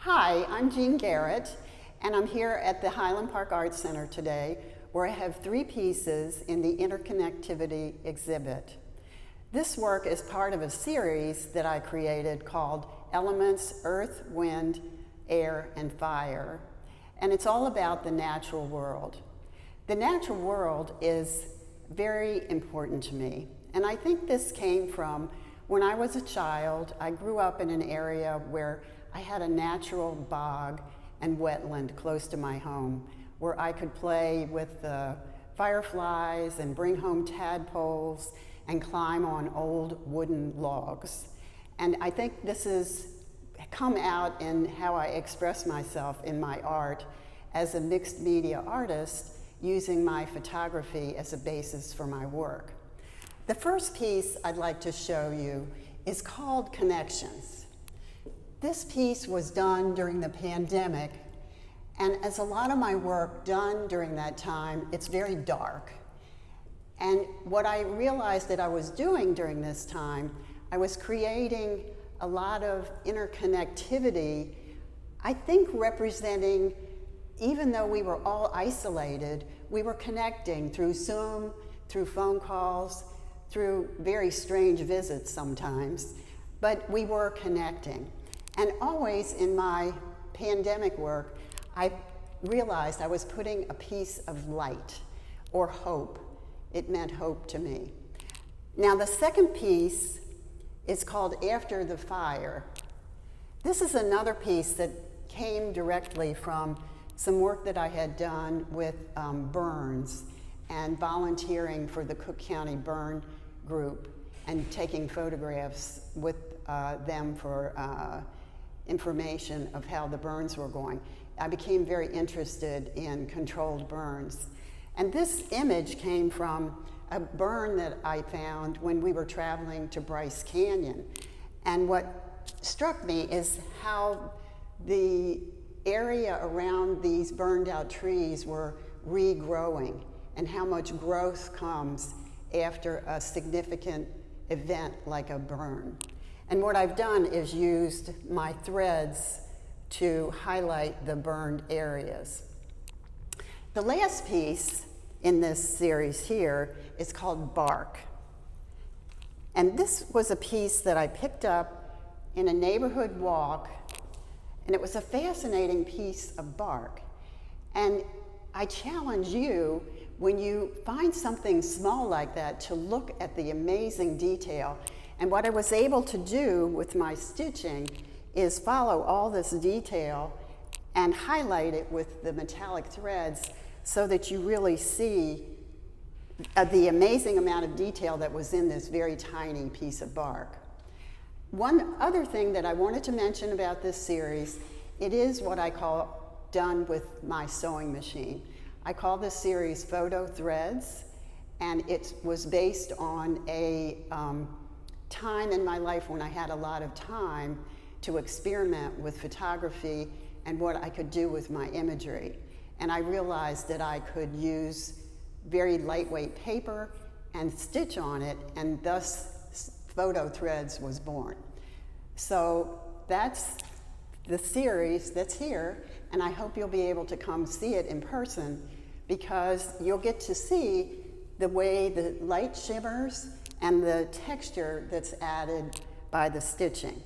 Hi, I'm Jeanne Garrett, and I'm here at the Highland Park Art Center today, where I have 3 pieces in the Interconnectivity exhibit. This work is part of a series that I created called Elements, Earth, Wind, Air, and Fire, and it's all about the natural world. The natural world is very important to me, and I think this came from when I was a child. I grew up in an area where I had a natural bog and wetland close to my home where I could play with the fireflies and bring home tadpoles and climb on old wooden logs. And I think this has come out in how I express myself in my art as a mixed media artist, using my photography as a basis for my work. The first piece I'd like to show you is called Connections. This piece was done during the pandemic, and as a lot of my work done during that time, it's very dark. And what I realized that I was doing during this time, I was creating a lot of interconnectivity, I think representing, even though we were all isolated, we were connecting through Zoom, through phone calls, through very strange visits sometimes, but we were connecting. And always in my pandemic work, I realized I was putting a piece of light or hope. It meant hope to me. Now the second piece is called After the Fire. This is another piece that came directly from some work that I had done with burns and volunteering for the Cook County Burn Group and taking photographs with them for information of how the burns were going. I became very interested in controlled burns. And this image came from a burn that I found when we were traveling to Bryce Canyon. And what struck me is how the area around these burned out trees were regrowing and how much growth comes after a significant event like a burn. And what I've done is used my threads to highlight the burned areas. The last piece in this series here is called Bark. And this was a piece that I picked up in a neighborhood walk, and it was a fascinating piece of bark. And I challenge you, when you find something small like that, to look at the amazing detail. And what I was able to do with my stitching is follow all this detail and highlight it with the metallic threads so that you really see the amazing amount of detail that was in this very tiny piece of bark. One other thing that I wanted to mention about this series, it is what I call done with my sewing machine. I call this series Photo Threads, and it was based on a time in my life when I had a lot of time to experiment with photography and what I could do with my imagery. And I realized that I could use very lightweight paper and stitch on it, and thus Photo Threads was born. So that's the series that's here, and I hope you'll be able to come see it in person, because you'll get to see the way the light shimmers and the texture that's added by the stitching.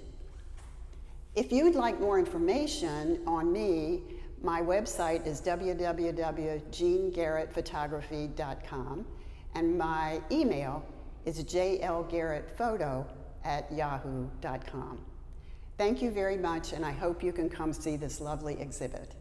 If you'd like more information on me, my website is www.jeannegarrettphotography.com, and my email is jlgarrettphoto@yahoo.com. Thank you very much, and I hope you can come see this lovely exhibit.